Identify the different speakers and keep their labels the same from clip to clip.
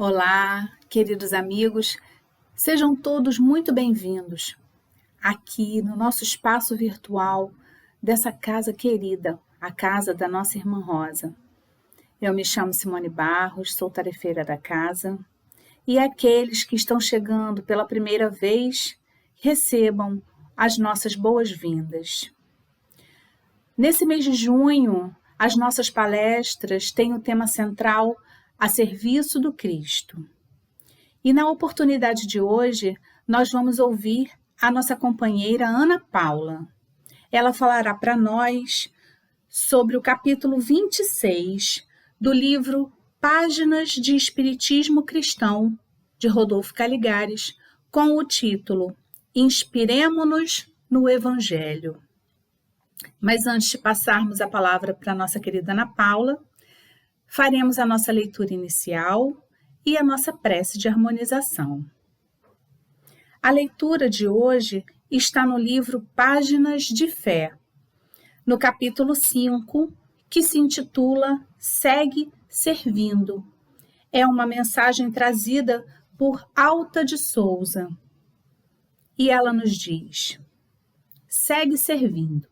Speaker 1: Olá, queridos amigos, sejam todos muito bem-vindos aqui no nosso espaço virtual dessa casa querida, a casa da nossa irmã Rosa. Eu me chamo Simone Barros, sou tarefeira da casa, e aqueles que estão chegando pela primeira vez, recebam as nossas boas-vindas. Nesse mês de junho, as nossas palestras têm o tema central a serviço do Cristo. E na oportunidade de hoje, nós vamos ouvir a nossa companheira Ana Paula. Ela falará para nós sobre o capítulo 26 do livro Páginas de Espiritismo Cristão, de Rodolfo Caligares, com o título Inspiremo-nos no Evangelho. Mas antes de passarmos a palavra para a nossa querida Ana Paula, faremos a nossa leitura inicial e a nossa prece de harmonização. A leitura de hoje está no livro Páginas de Fé, no capítulo 5, que se intitula Segue Servindo. É uma mensagem trazida por Alta de Souza. E ela nos diz: segue servindo.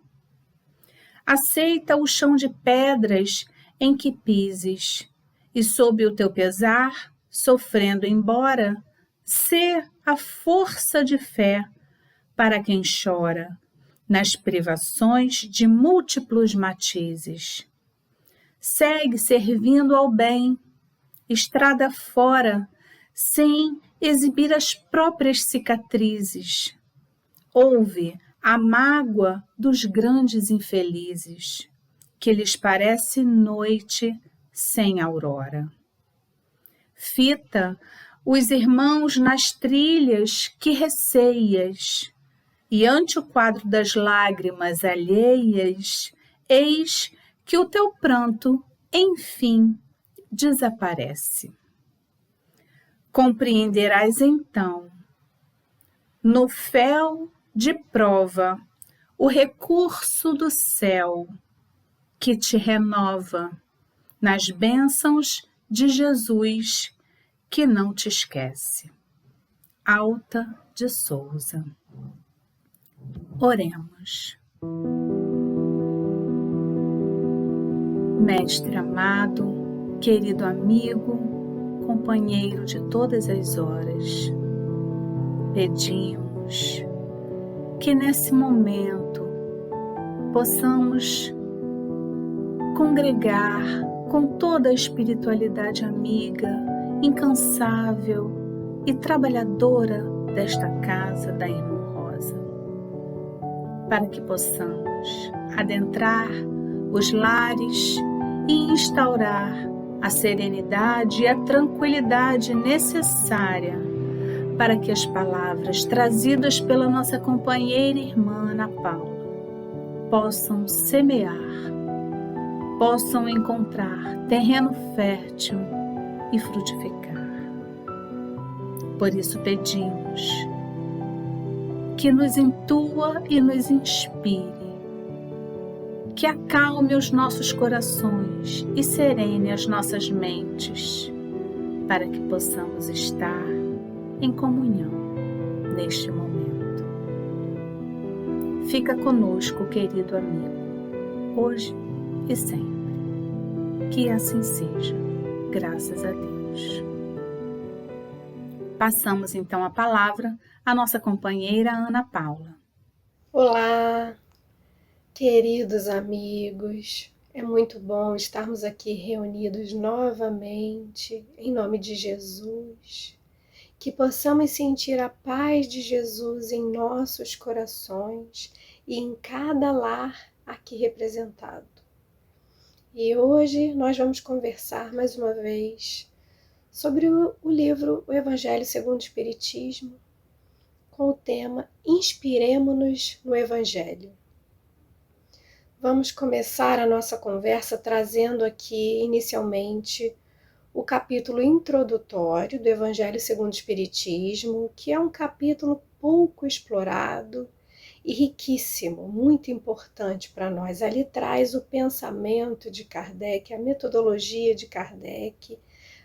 Speaker 1: Aceita o chão de pedras em que pises, e sob o teu pesar, sofrendo embora, sê a força de fé para quem chora, nas privações de múltiplos matizes. Segue servindo ao bem, estrada fora, sem exibir as próprias cicatrizes. Ouve a mágoa dos grandes infelizes, que lhes parece noite sem aurora. Fita os irmãos nas trilhas que receias, e ante o quadro das lágrimas alheias, eis que o teu pranto, enfim, desaparece. Compreenderás então, no fel de prova, o recurso do céu, que te renova nas bênçãos de Jesus, que não te esquece. Alta de Souza. Oremos. Mestre amado, querido amigo, companheiro de todas as horas, pedimos que nesse momento possamos congregar com toda a espiritualidade amiga, incansável e trabalhadora desta casa da Irmã Rosa, para que possamos adentrar os lares e instaurar a serenidade e a tranquilidade necessária para que as palavras trazidas pela nossa companheira e irmã Ana Paula possam semear, possam encontrar terreno fértil e frutificar. Por isso pedimos que nos intua e nos inspire, que acalme os nossos corações e serene as nossas mentes, para que possamos estar em comunhão neste momento. Fica conosco, querido amigo, hoje e sempre. Que assim seja, graças a Deus. Passamos então a palavra à nossa companheira Ana Paula.
Speaker 2: Olá, queridos amigos. É muito bom estarmos aqui reunidos novamente, em nome de Jesus. Que possamos sentir a paz de Jesus em nossos corações e em cada lar aqui representado. E hoje nós vamos conversar mais uma vez sobre o livro O Evangelho segundo o Espiritismo, com o tema Inspiremo-nos no Evangelho. Vamos começar a nossa conversa trazendo aqui inicialmente o capítulo introdutório do Evangelho segundo o Espiritismo, que é um capítulo pouco explorado e riquíssimo, muito importante para nós. Ali traz o pensamento de Kardec, a metodologia de Kardec,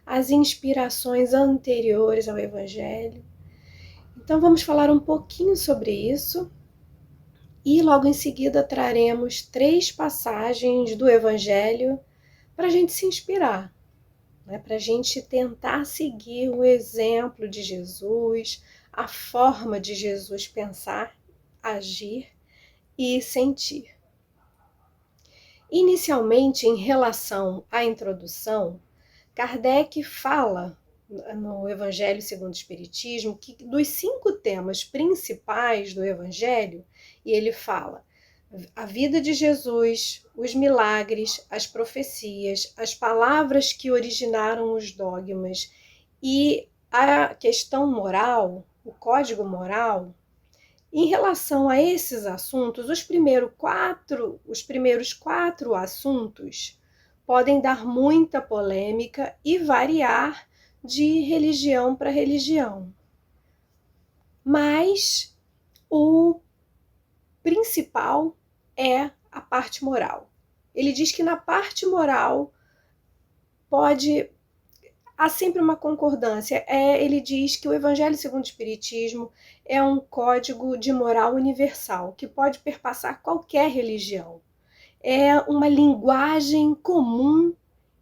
Speaker 2: as inspirações anteriores ao Evangelho. Então vamos falar um pouquinho sobre isso e logo em seguida traremos 3 passagens do Evangelho para a gente se inspirar, né? Para a gente tentar seguir o exemplo de Jesus, a forma de Jesus pensar, agir e sentir. Inicialmente, em relação à introdução, Kardec fala no Evangelho segundo o Espiritismo que dos 5 temas principais do Evangelho, e ele fala a vida de Jesus, os milagres, as profecias, as palavras que originaram os dogmas e a questão moral, o código moral. Em relação a esses assuntos, os primeiros 4 assuntos podem dar muita polêmica e variar de religião para religião. Mas o principal é a parte moral. Ele diz que na parte moral há sempre uma concordância. Ele diz que o Evangelho segundo o Espiritismo é um código de moral universal, que pode perpassar qualquer religião. É uma linguagem comum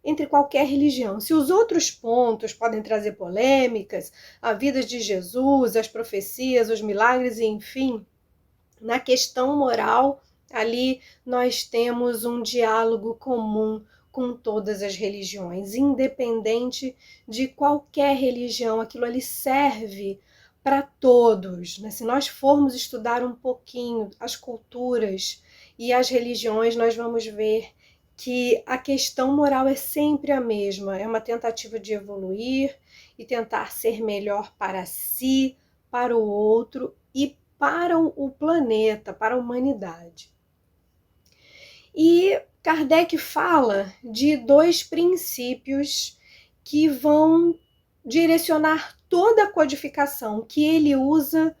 Speaker 2: entre qualquer religião. Se os outros pontos podem trazer polêmicas, a vida de Jesus, as profecias, os milagres, enfim, na questão moral, ali nós temos um diálogo comum com todas as religiões, independente de qualquer religião, aquilo ali serve para todos, né? Se nós formos estudar um pouquinho as culturas e as religiões, nós vamos ver que a questão moral é sempre a mesma, é uma tentativa de evoluir e tentar ser melhor para si, para o outro e para o planeta, para a humanidade. E Kardec fala de 2 princípios que vão direcionar toda a codificação, que ele usa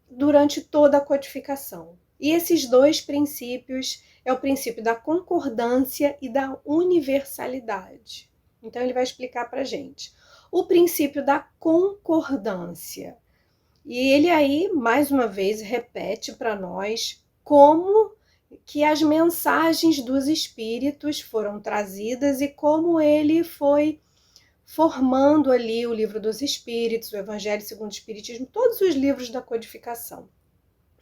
Speaker 2: durante toda a codificação. E esses 2 princípios é o princípio da concordância e da universalidade. Então ele vai explicar para a gente. O princípio da concordância. E ele aí, mais uma vez, repete para nós como que as mensagens dos espíritos foram trazidas e como ele foi formando ali o Livro dos Espíritos, o Evangelho segundo o Espiritismo, todos os livros da codificação.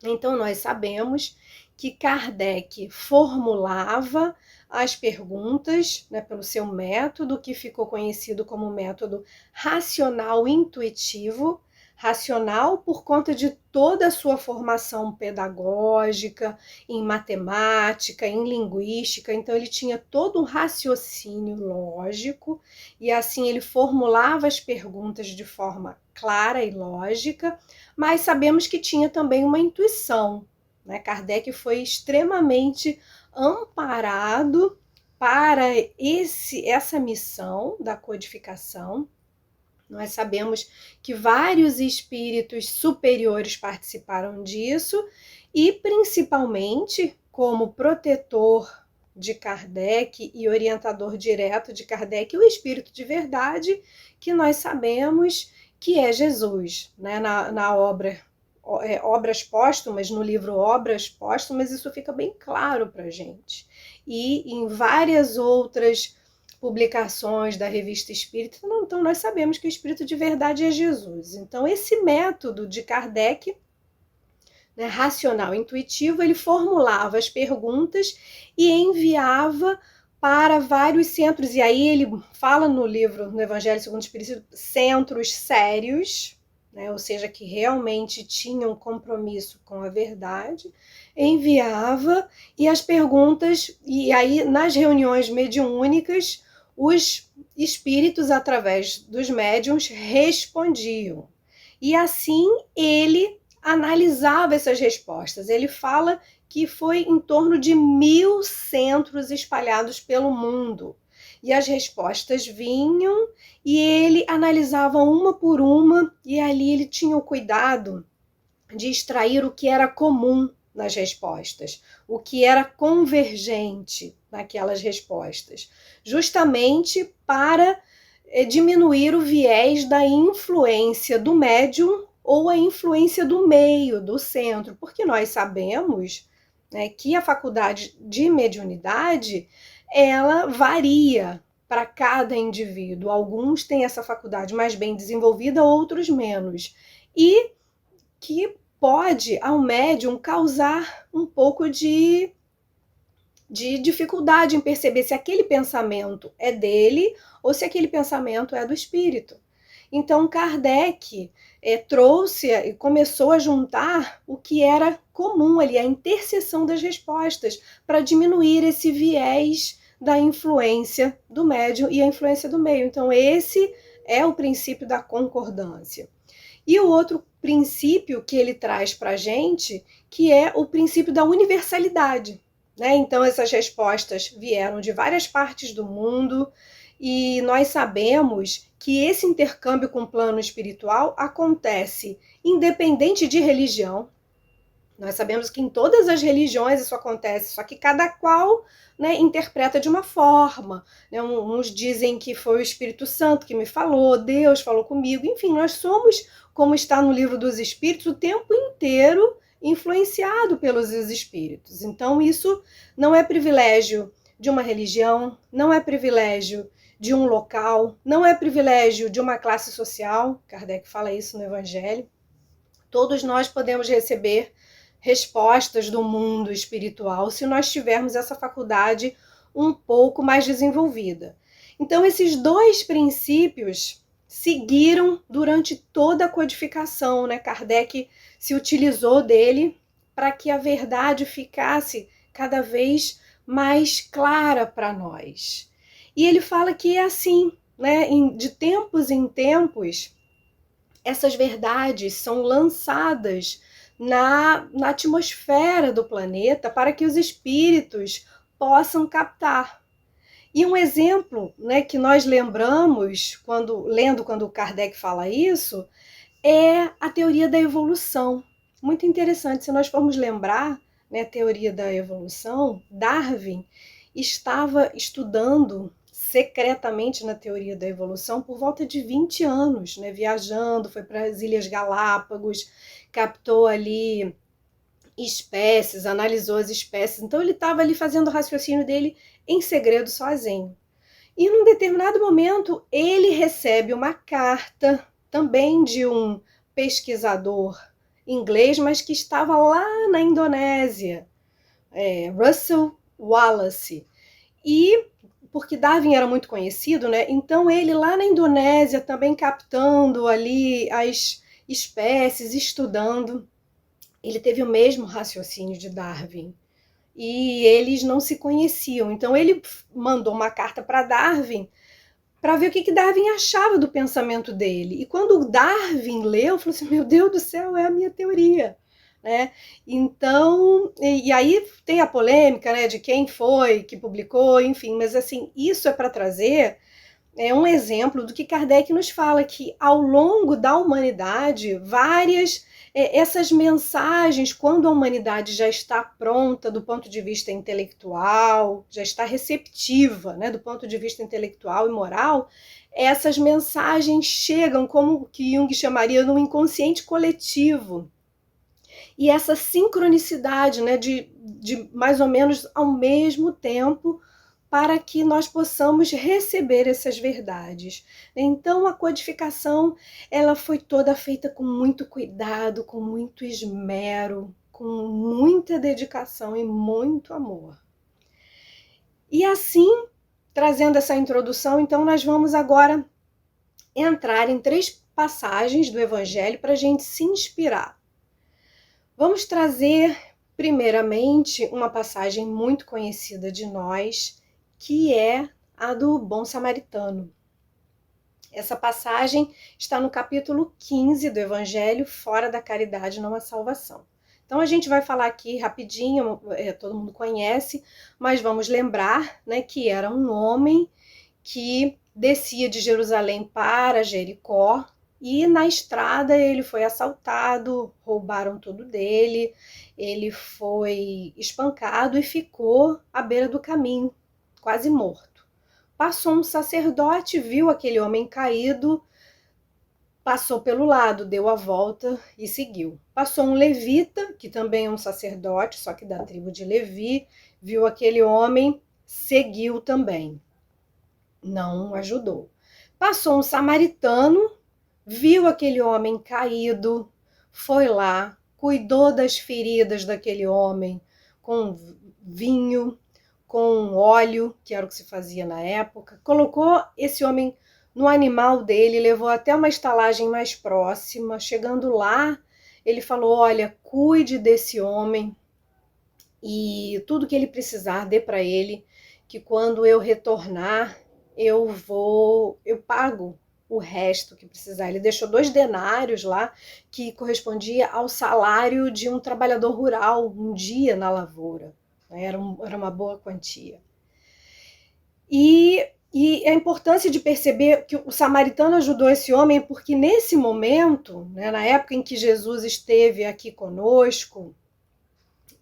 Speaker 2: Então nós sabemos que Kardec formulava as perguntas, né, pelo seu método, que ficou conhecido como método racional intuitivo, racional por conta de toda a sua formação pedagógica, em matemática, em linguística, então ele tinha todo um raciocínio lógico e assim ele formulava as perguntas de forma clara e lógica, mas sabemos que tinha também uma intuição, né? Kardec foi extremamente amparado para essa missão da codificação. Nós sabemos que vários espíritos superiores participaram disso e, principalmente, como protetor de Kardec e orientador direto de Kardec, o espírito de verdade, que nós sabemos que é Jesus, né? Na obra Obras Póstumas, no livro Obras Póstumas, isso fica bem claro para a gente. E em várias outras publicações da Revista Espírita, então nós sabemos que o espírito de verdade é Jesus. Então esse método de Kardec, né, racional, intuitivo, ele formulava as perguntas e enviava para vários centros, e aí ele fala no livro, no Evangelho segundo o Espiritismo, centros sérios, né, ou seja, que realmente tinham compromisso com a verdade, enviava, e as perguntas, e aí nas reuniões mediúnicas, os espíritos, através dos médiuns, respondiam. E assim ele analisava essas respostas. Ele fala que foi em torno de 1000 centros espalhados pelo mundo. E as respostas vinham e ele analisava uma por uma, e ali ele tinha o cuidado de extrair o que era comum nas respostas, o que era convergente naquelas respostas, justamente para diminuir o viés da influência do médium ou a influência do meio, do centro, porque nós sabemos, né, que a faculdade de mediunidade ela varia para cada indivíduo. Alguns têm essa faculdade mais bem desenvolvida, outros menos. E que pode ao médium causar um pouco de dificuldade em perceber se aquele pensamento é dele ou se aquele pensamento é do espírito. Então Kardec trouxe e começou a juntar o que era comum ali, a interseção das respostas, para diminuir esse viés da influência do médium e a influência do meio. Então esse é o princípio da concordância. E o outro princípio que ele traz para a gente, que é o princípio da universalidade. Né? Então essas respostas vieram de várias partes do mundo e nós sabemos que esse intercâmbio com o plano espiritual acontece independente de religião. Nós sabemos que em todas as religiões isso acontece, só que cada qual, né, interpreta de uma forma. Né? Uns dizem que foi o Espírito Santo que me falou, Deus falou comigo. Enfim, nós somos, como está no Livro dos Espíritos, o tempo inteiro influenciado pelos espíritos. Então isso não é privilégio de uma religião, não é privilégio de um local, não é privilégio de uma classe social. Kardec fala isso no Evangelho. Todos nós podemos receber respostas do mundo espiritual se nós tivermos essa faculdade um pouco mais desenvolvida. Então esses dois princípios seguiram durante toda a codificação, né? Kardec se utilizou dele para que a verdade ficasse cada vez mais clara para nós. E ele fala que é assim, né? De tempos em tempos, essas verdades são lançadas na atmosfera do planeta para que os espíritos possam captar. E um exemplo, né, que nós lembramos quando Kardec fala isso é a teoria da evolução. Muito interessante, se nós formos lembrar, né, a teoria da evolução, Darwin estava estudando secretamente na teoria da evolução por volta de 20 anos, né, viajando, foi para as Ilhas Galápagos, captou ali espécies, analisou as espécies. Então ele estava ali fazendo o raciocínio dele em segredo sozinho. E num determinado momento ele recebe uma carta também de um pesquisador inglês, mas que estava lá na Indonésia, Russell Wallace. E porque Darwin era muito conhecido, né? Então ele lá na Indonésia também captando ali as espécies, estudando, ele teve o mesmo raciocínio de Darwin. E eles não se conheciam. Então ele mandou uma carta para Darwin para ver o que Darwin achava do pensamento dele. E quando Darwin leu, falou assim, meu Deus do céu, é a minha teoria. Né? Então, e aí tem a polêmica, né, de quem foi que publicou, enfim, mas assim, isso é para trazer um exemplo do que Kardec nos fala, que ao longo da humanidade, essas mensagens, quando a humanidade já está pronta do ponto de vista intelectual, já está receptiva, né, do ponto de vista intelectual e moral, essas mensagens chegam como que Jung chamaria no inconsciente coletivo. E essa sincronicidade, né, de mais ou menos ao mesmo tempo, para que nós possamos receber essas verdades. Então a codificação ela foi toda feita com muito cuidado, com muito esmero, com muita dedicação e muito amor. E assim, trazendo essa introdução, então nós vamos agora entrar em 3 passagens do Evangelho para a gente se inspirar. Vamos trazer, primeiramente, uma passagem muito conhecida de nós, que é a do Bom Samaritano. Essa passagem está no capítulo 15 do Evangelho, fora da caridade não há salvação. Então a gente vai falar aqui rapidinho, todo mundo conhece, mas vamos lembrar, né, que era um homem que descia de Jerusalém para Jericó e na estrada ele foi assaltado, roubaram tudo dele, ele foi espancado e ficou à beira do caminho, quase morto. Passou um sacerdote, viu aquele homem caído, passou pelo lado, deu a volta e seguiu. Passou um levita, que também é um sacerdote, só que da tribo de Levi, viu aquele homem, seguiu também. Não ajudou. Passou um samaritano, viu aquele homem caído, foi lá, cuidou das feridas daquele homem com vinho, com óleo, que era o que se fazia na época, colocou esse homem no animal dele, levou até uma estalagem mais próxima. Chegando lá, ele falou: olha, cuide desse homem e tudo que ele precisar, dê para ele, que quando eu retornar, eu pago o resto que precisar. Ele deixou 2 denários lá, que correspondia ao salário de um trabalhador rural, um dia na lavoura. Era uma boa quantia. E a importância de perceber que o samaritano ajudou esse homem, porque nesse momento, né, na época em que Jesus esteve aqui conosco,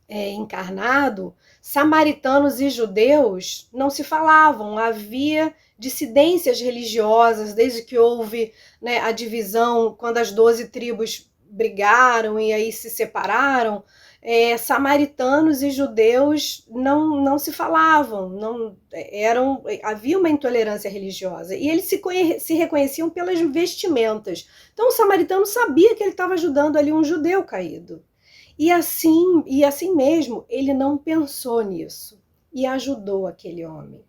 Speaker 2: encarnado, samaritanos e judeus não se falavam, havia dissidências religiosas, desde que houve, né, a divisão, quando as 12 tribos brigaram e aí se separaram, samaritanos e judeus não se falavam, havia uma intolerância religiosa, e eles se reconheciam pelas vestimentas. Então o samaritano sabia que ele estava ajudando ali um judeu caído. E assim mesmo, ele não pensou nisso e ajudou aquele homem.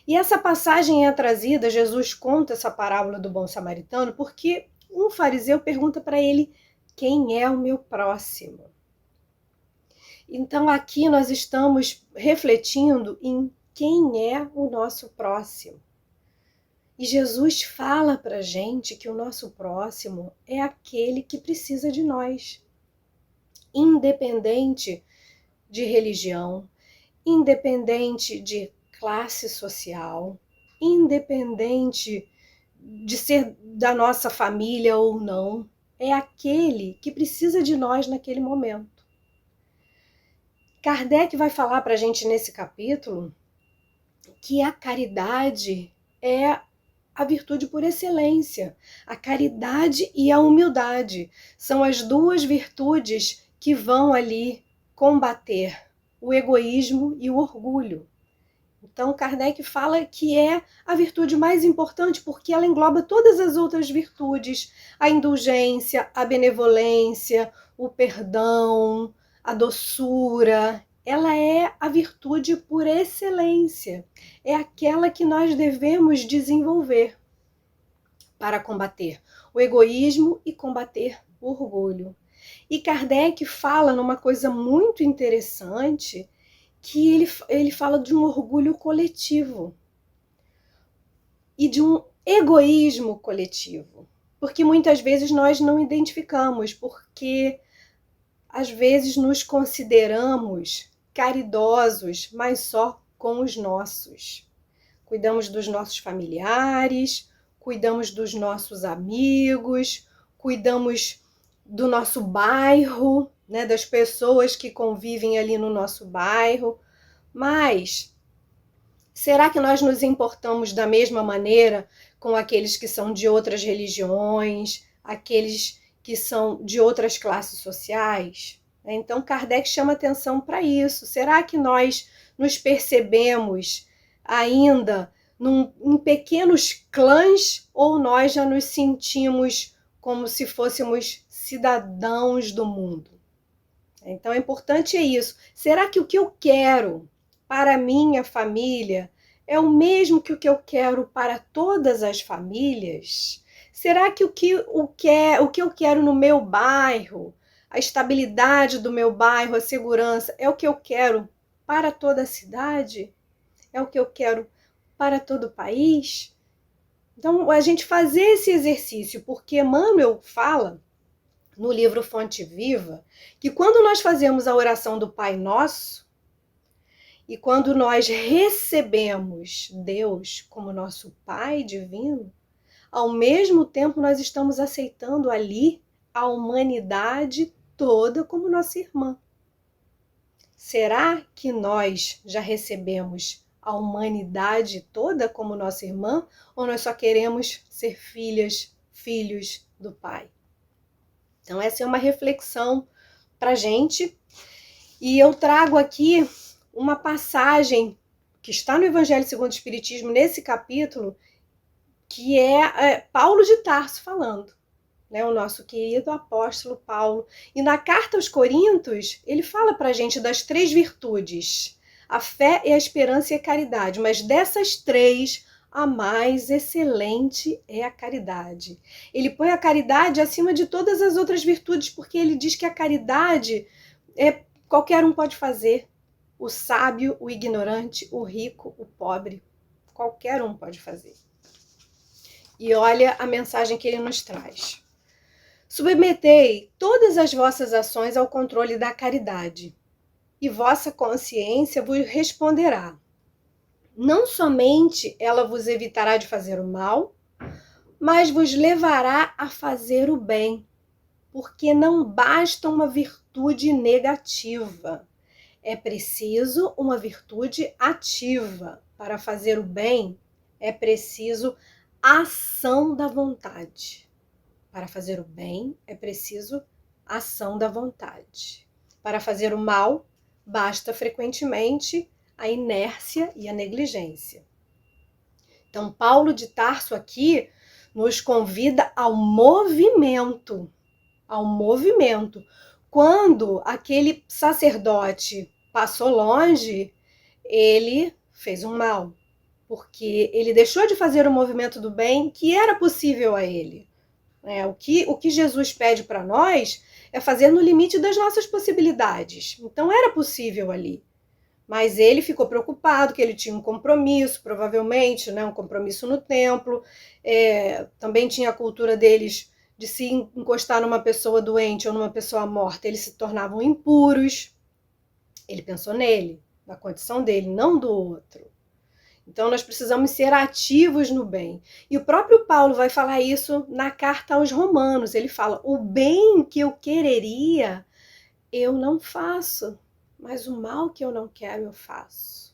Speaker 2: E essa passagem é trazida, Jesus conta essa parábola do bom samaritano, porque um fariseu pergunta para ele: quem é o meu próximo? Então aqui nós estamos refletindo em quem é o nosso próximo. E Jesus fala para a gente que o nosso próximo é aquele que precisa de nós. Independente de religião, independente de classe social, independente de ser da nossa família ou não, é aquele que precisa de nós naquele momento. Kardec vai falar para a gente nesse capítulo que a caridade é a virtude por excelência. A caridade e a humildade são as 2 virtudes que vão ali combater o egoísmo e o orgulho. Então, Kardec fala que é a virtude mais importante porque ela engloba todas as outras virtudes: a indulgência, a benevolência, o perdão, a doçura. Ela é a virtude por excelência. É aquela que nós devemos desenvolver para combater o egoísmo e combater o orgulho. E Kardec fala numa coisa muito interessante, que ele fala de um orgulho coletivo e de um egoísmo coletivo. Porque muitas vezes nós não identificamos, porque às vezes nos consideramos caridosos, mas só com os nossos. Cuidamos dos nossos familiares, cuidamos dos nossos amigos, cuidamos do nosso bairro, né, das pessoas que convivem ali no nosso bairro. Mas será que nós nos importamos da mesma maneira com aqueles que são de outras religiões, aqueles que são de outras classes sociais? Então Kardec chama atenção para isso. Será que nós nos percebemos ainda em pequenos clãs, ou nós já nos sentimos como se fôssemos cidadãos do mundo? Então é importante isso. Será que o que eu quero para a minha família é o mesmo que o que eu quero para todas as famílias? Será que o que eu quero no meu bairro, a estabilidade do meu bairro, a segurança, é o que eu quero para toda a cidade? É o que eu quero para todo o país? Então, a gente fazer esse exercício, porque Emmanuel fala no livro Fonte Viva, que quando nós fazemos a oração do Pai Nosso, e quando nós recebemos Deus como nosso Pai divino, ao mesmo tempo nós estamos aceitando ali a humanidade toda como nossa irmã. Será que nós já recebemos a humanidade toda como nossa irmã, ou nós só queremos ser filhas, filhos do Pai? Então essa é uma reflexão para a gente, e eu trago aqui uma passagem que está no Evangelho segundo o Espiritismo, nesse capítulo, que é Paulo de Tarso falando, né, o nosso querido apóstolo Paulo. E na carta aos Coríntios, ele fala para a gente das 3 virtudes: a fé, a esperança e a caridade. Mas dessas 3, a mais excelente é a caridade. Ele põe a caridade acima de todas as outras virtudes, porque ele diz que a caridade qualquer um pode fazer. O sábio, o ignorante, o rico, o pobre. Qualquer um pode fazer. E olha a mensagem que ele nos traz. Submetei todas as vossas ações ao controle da caridade, e vossa consciência vos responderá. Não somente ela vos evitará de fazer o mal, mas vos levará a fazer o bem, porque não basta uma virtude negativa. É preciso uma virtude ativa. Para fazer o bem, é preciso ação da vontade. Para fazer o bem, é preciso ação da vontade. Para fazer o mal, basta frequentemente a inércia e a negligência. Então, Paulo de Tarso aqui nos convida ao movimento. Ao movimento. Quando aquele sacerdote passou longe, ele fez um mal, porque ele deixou de fazer o movimento do bem que era possível a ele. O que Jesus pede para nós é fazer no limite das nossas possibilidades. Então era possível ali. Mas ele ficou preocupado, que ele tinha um compromisso, provavelmente, né, um compromisso no templo. Também tinha a cultura deles de se encostar numa pessoa doente ou numa pessoa morta, eles se tornavam impuros. Ele pensou nele, na condição dele, não do outro. Então nós precisamos ser ativos no bem. E o próprio Paulo vai falar isso na carta aos Romanos. Ele fala: o bem que eu quereria, eu não faço, mas o mal que eu não quero, eu faço.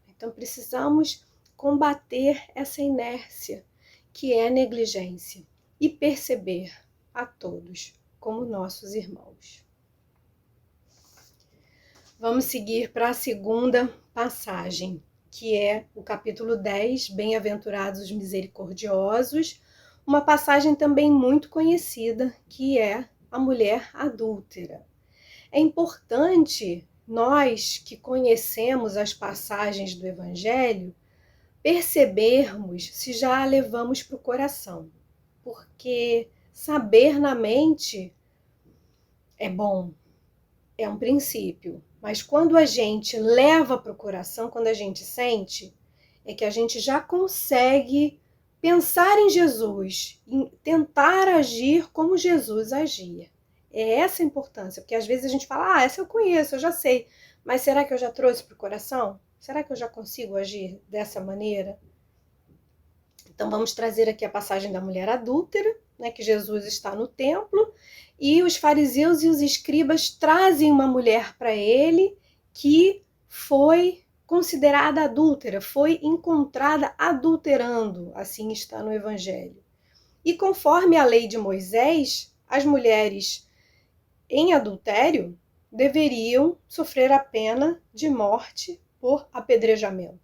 Speaker 2: Então precisamos combater essa inércia, que é a negligência, e perceber a todos como nossos irmãos. Vamos seguir para a segunda passagem, que é o capítulo 10, Bem-aventurados os misericordiosos, uma passagem também muito conhecida, que é a mulher adúltera. É importante nós que conhecemos as passagens do Evangelho percebermos se já a levamos para o coração, porque saber na mente é bom, é um princípio, mas quando a gente leva para o coração, quando a gente sente, é que a gente já consegue pensar em Jesus, em tentar agir como Jesus agia. É essa a importância, porque às vezes a gente fala: essa eu conheço, eu já sei, mas será que eu já trouxe para o coração? Será que eu já consigo agir dessa maneira? Então vamos trazer aqui a passagem da mulher adúltera, né, que Jesus está no templo, e os fariseus e os escribas trazem uma mulher para ele que foi considerada adúltera, foi encontrada adulterando, assim está no Evangelho. E conforme a lei de Moisés, as mulheres em adultério deveriam sofrer a pena de morte por apedrejamento.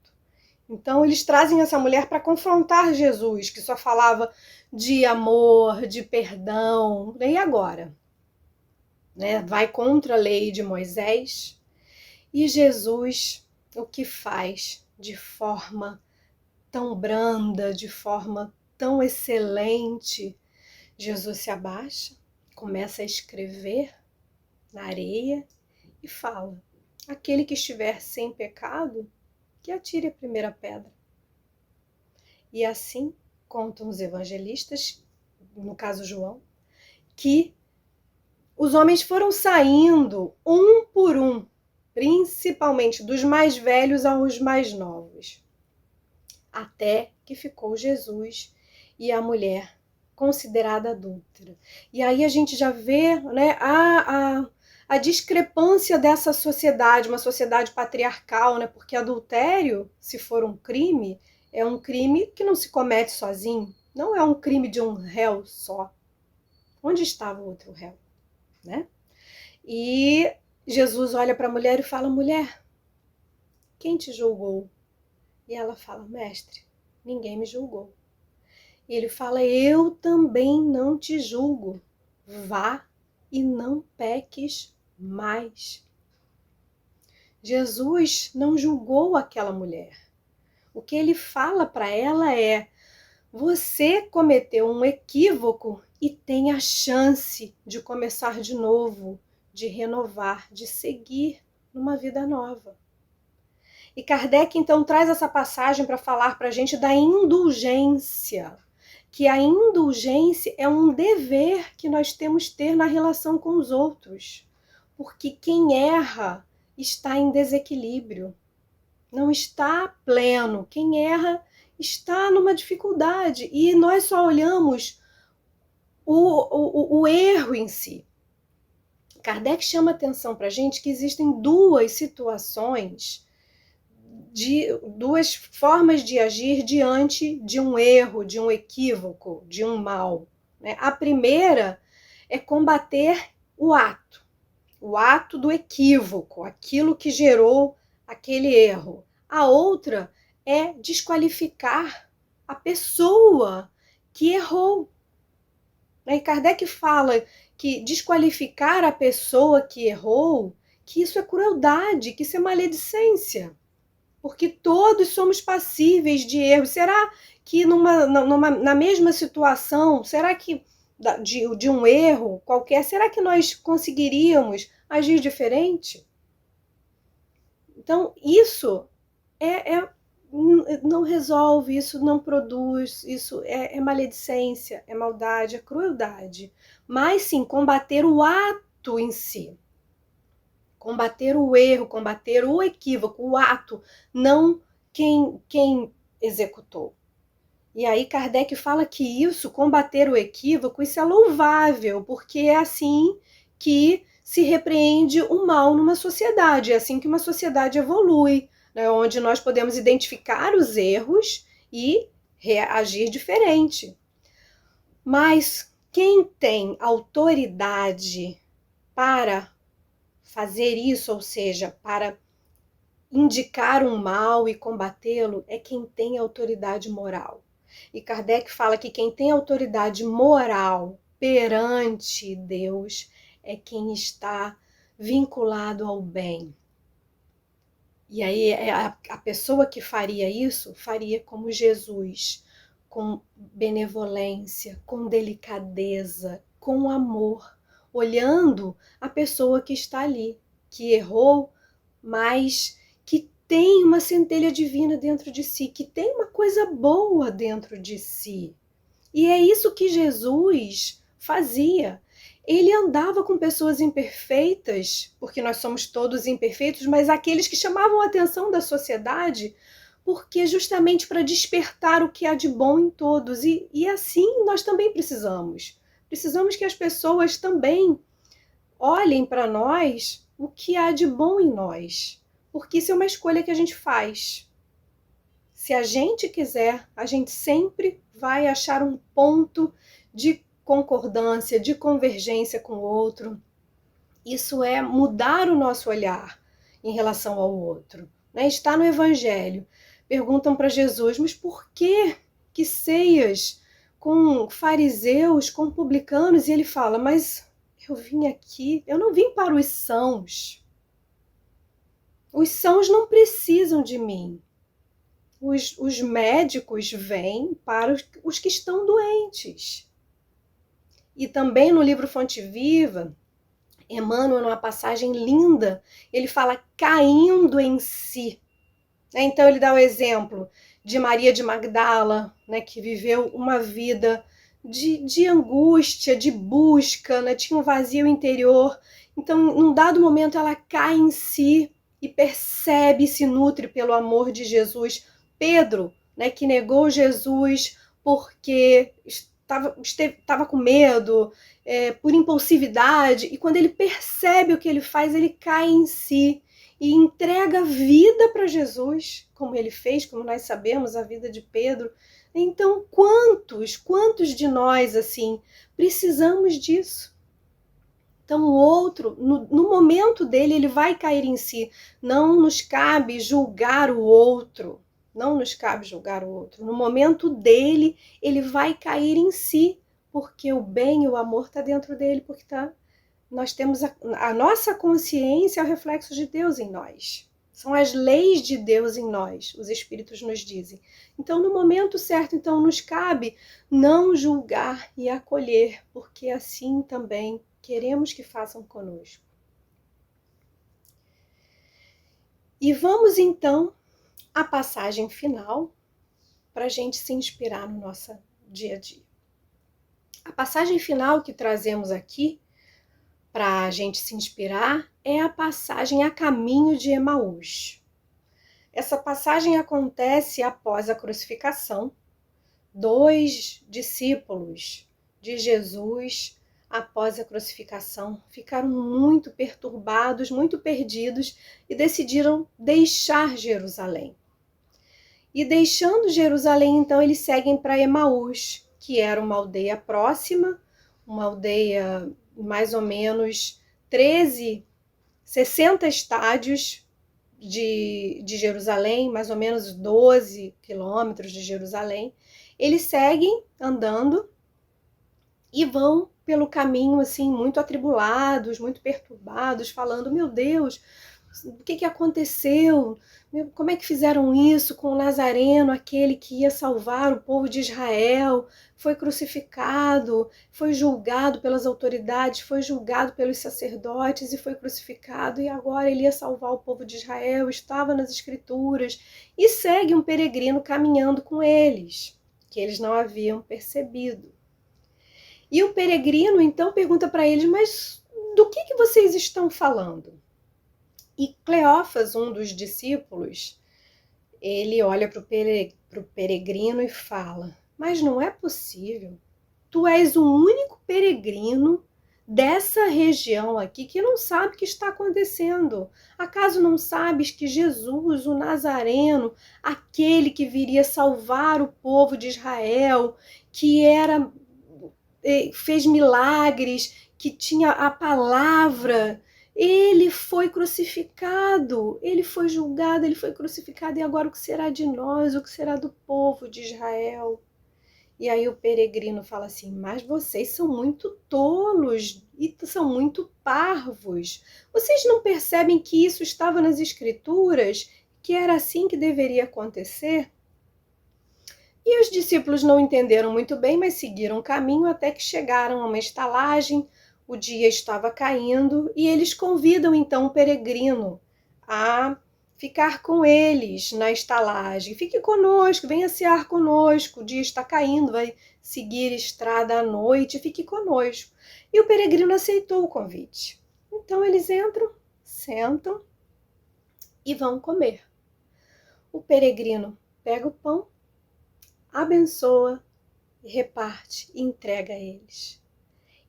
Speaker 2: Então eles trazem essa mulher para confrontar Jesus, que só falava de amor, de perdão. E agora? Né? Vai contra a lei de Moisés. E Jesus, o que faz de forma tão branda, de forma tão excelente? Jesus se abaixa, começa a escrever na areia e fala: aquele que estiver sem pecado, que atire a primeira pedra. E assim contam os evangelistas, no caso João, que os homens foram saindo um por um, principalmente dos mais velhos aos mais novos, até que ficou Jesus e a mulher considerada adúltera. E aí a gente já vê, né, a a discrepância dessa sociedade, uma sociedade patriarcal, né? Porque adultério, se for um crime, é um crime que não se comete sozinho, não é um crime de um réu só. Onde estava o outro réu, né? E Jesus olha para a mulher e fala: mulher, quem te julgou? E ela fala: mestre, ninguém me julgou. E ele fala: eu também não te julgo. Vá e não peques mais. Jesus não julgou aquela mulher. O que ele fala para ela é: você cometeu um equívoco e tem a chance de começar de novo, de renovar, de seguir numa vida nova. E Kardec então traz essa passagem para falar para a gente da indulgência, que a indulgência é um dever que nós temos que ter na relação com os outros, porque quem erra está em desequilíbrio, não está pleno. Quem erra está numa dificuldade e nós só olhamos o erro em si. Kardec chama atenção para a gente que existem duas situações, duas formas de agir diante de um erro, de um equívoco, de um mal. A primeira é combater o ato do equívoco, aquilo que gerou aquele erro. A outra é desqualificar a pessoa que errou. E Kardec fala que desqualificar a pessoa que errou, que isso é crueldade, que isso é maledicência. Porque todos somos passíveis de erro. Será que na mesma situação, será que de um erro qualquer, será que nós conseguiríamos agir diferente? Então, isso não resolve, isso não produz, isso é maledicência, é maldade, é crueldade. Mas sim, combater o ato em si. Combater o erro, combater o equívoco, o ato, não quem executou. E aí Kardec fala que isso, combater o equívoco, isso é louvável, porque é assim que se repreende o mal numa sociedade, é assim que uma sociedade evolui, né, onde nós podemos identificar os erros e reagir diferente. Mas quem tem autoridade para fazer isso, ou seja, para indicar um mal e combatê-lo, é quem tem autoridade moral. E Kardec fala que quem tem autoridade moral perante Deus é quem está vinculado ao bem. E aí a pessoa que faria isso, faria como Jesus, com benevolência, com delicadeza, com amor, olhando a pessoa que está ali, que errou, mas que tem uma centelha divina dentro de si, que tem uma coisa boa dentro de si. E é isso que Jesus fazia. Ele andava com pessoas imperfeitas, porque nós somos todos imperfeitos, mas aqueles que chamavam a atenção da sociedade, porque justamente para despertar o que há de bom em todos. E assim nós também precisamos. Precisamos que as pessoas também olhem para nós o que há de bom em nós, porque isso é uma escolha que a gente faz. Se a gente quiser, a gente sempre vai achar um ponto de concordância, de convergência com o outro. Isso é mudar o nosso olhar em relação ao outro. Está no Evangelho. Perguntam para Jesus, mas por que ceias com fariseus, com publicanos? E ele fala, mas eu vim aqui, eu não vim para os sãos. Os sãos não precisam de mim. Os médicos vêm para os que estão doentes. E também no livro Fonte Viva, Emmanuel, numa passagem linda, ele fala caindo em si. Então ele dá o exemplo de Maria de Magdala, que viveu uma vida de angústia, de busca, tinha um vazio interior. Então, num dado momento, ela cai em si e percebe e se nutre pelo amor de Jesus. Pedro, que negou Jesus porque estava com medo, por impulsividade, e quando ele percebe o que ele faz, ele cai em si e entrega a vida para Jesus, como ele fez, como nós sabemos, a vida de Pedro. Então, quantos de nós, assim, precisamos disso? Então, o outro, no momento dele, ele vai cair em si. Não nos cabe julgar o outro. Não nos cabe julgar o outro. No momento dele, ele vai cair em si, porque o bem e o amor está dentro dele, porque nós temos a nossa consciência é o reflexo de Deus em nós. São as leis de Deus em nós, os Espíritos nos dizem. Então, no momento certo, então, nos cabe não julgar e acolher, porque assim também queremos que façam conosco. E vamos, então, à passagem final, para a gente se inspirar no nosso dia a dia. A passagem final que trazemos aqui, para a gente se inspirar, é a passagem a caminho de Emaús. Essa passagem acontece após a crucificação. 2 discípulos de Jesus, após a crucificação, ficaram muito perturbados, muito perdidos e decidiram deixar Jerusalém. E deixando Jerusalém, então, eles seguem para Emaús, que era uma aldeia próxima, uma aldeia mais ou menos 60 estádios de Jerusalém, mais ou menos 12 quilômetros de Jerusalém. Eles seguem andando e vão pelo caminho assim muito atribulados, muito perturbados, falando: meu Deus, o que aconteceu? Como é que fizeram isso com o Nazareno, aquele que ia salvar o povo de Israel? Foi crucificado, foi julgado pelas autoridades, foi julgado pelos sacerdotes e foi crucificado, e agora ele ia salvar o povo de Israel, estava nas Escrituras, e segue um peregrino caminhando com eles, que eles não haviam percebido. E o peregrino então pergunta para eles: mas do que vocês estão falando? E Cleófas, um dos discípulos, ele olha para o peregrino e fala: mas não é possível, tu és o único peregrino dessa região aqui que não sabe o que está acontecendo. Acaso não sabes que Jesus, o Nazareno, aquele que viria salvar o povo de Israel, que fez milagres, que tinha a palavra, ele foi crucificado, ele foi julgado, ele foi crucificado, e agora o que será de nós, o que será do povo de Israel? E aí o peregrino fala assim: mas vocês são muito tolos e são muito parvos. Vocês não percebem que isso estava nas Escrituras, que era assim que deveria acontecer? E os discípulos não entenderam muito bem, mas seguiram o caminho até que chegaram a uma estalagem. O dia estava caindo e eles convidam então o peregrino a ficar com eles na estalagem. Fique conosco, venha cear conosco, o dia está caindo, vai seguir estrada à noite, fique conosco. E o peregrino aceitou o convite. Então eles entram, sentam e vão comer. O peregrino pega o pão, abençoa, reparte e entrega a eles.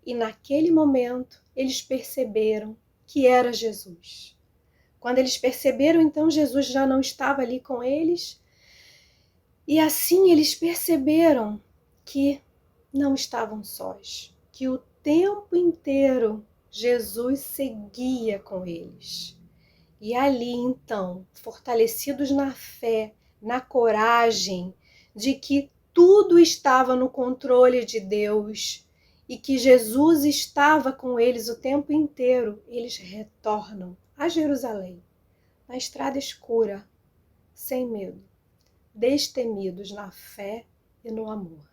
Speaker 2: E naquele momento eles perceberam que era Jesus. Quando eles perceberam, então Jesus já não estava ali com eles, e assim eles perceberam que não estavam sós, que o tempo inteiro Jesus seguia com eles. E ali então, fortalecidos na fé, na coragem de que tudo estava no controle de Deus e que Jesus estava com eles o tempo inteiro, eles retornam a Jerusalém, na estrada escura, sem medo, destemidos na fé e no amor.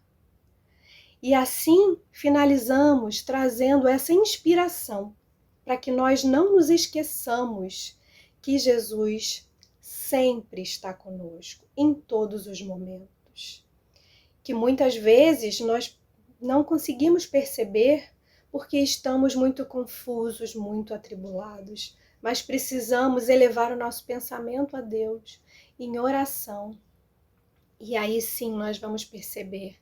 Speaker 2: E assim finalizamos trazendo essa inspiração para que nós não nos esqueçamos que Jesus sempre está conosco, em todos os momentos. Que muitas vezes nós não conseguimos perceber porque estamos muito confusos, muito atribulados, mas precisamos elevar o nosso pensamento a Deus em oração. E aí sim nós vamos perceber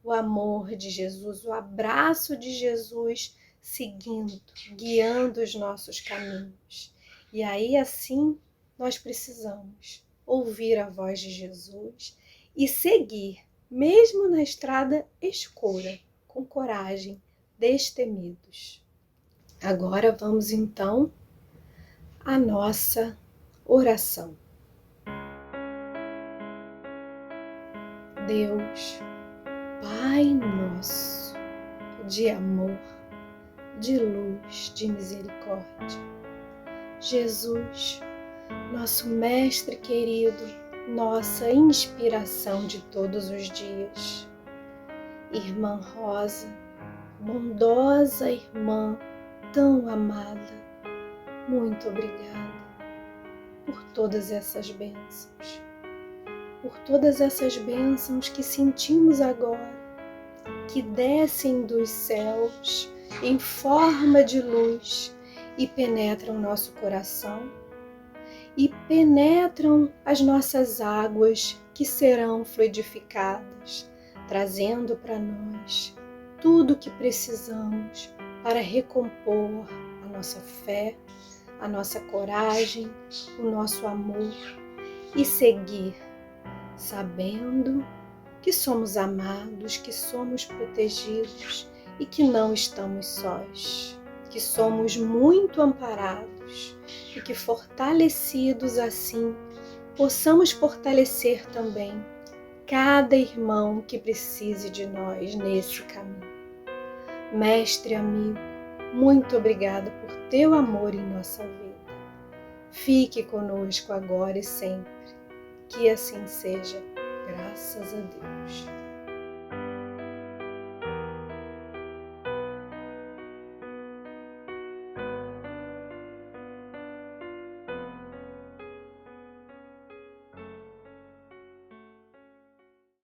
Speaker 2: o amor de Jesus, o abraço de Jesus seguindo, guiando os nossos caminhos. E aí assim nós precisamos ouvir a voz de Jesus e seguir, mesmo na estrada escura, com coragem, destemidos. Agora vamos então à nossa oração. Deus, Pai nosso, de amor, de luz, de misericórdia. Jesus, nosso Mestre querido, nossa inspiração de todos os dias. Irmã Rosa, bondosa irmã, tão amada, muito obrigada por todas essas bênçãos. Por todas essas bênçãos que sentimos agora, que descem dos céus em forma de luz e penetram nosso coração e penetram as nossas águas que serão fluidificadas, trazendo para nós tudo o que precisamos para recompor a nossa fé, a nossa coragem, o nosso amor e seguir sabendo que somos amados, que somos protegidos e que não estamos sós, que somos muito amparados e que fortalecidos assim possamos fortalecer também cada irmão que precise de nós nesse caminho. Mestre amigo, muito obrigado por teu amor em nossa vida. Fique conosco agora e sempre. Que assim seja, graças a Deus.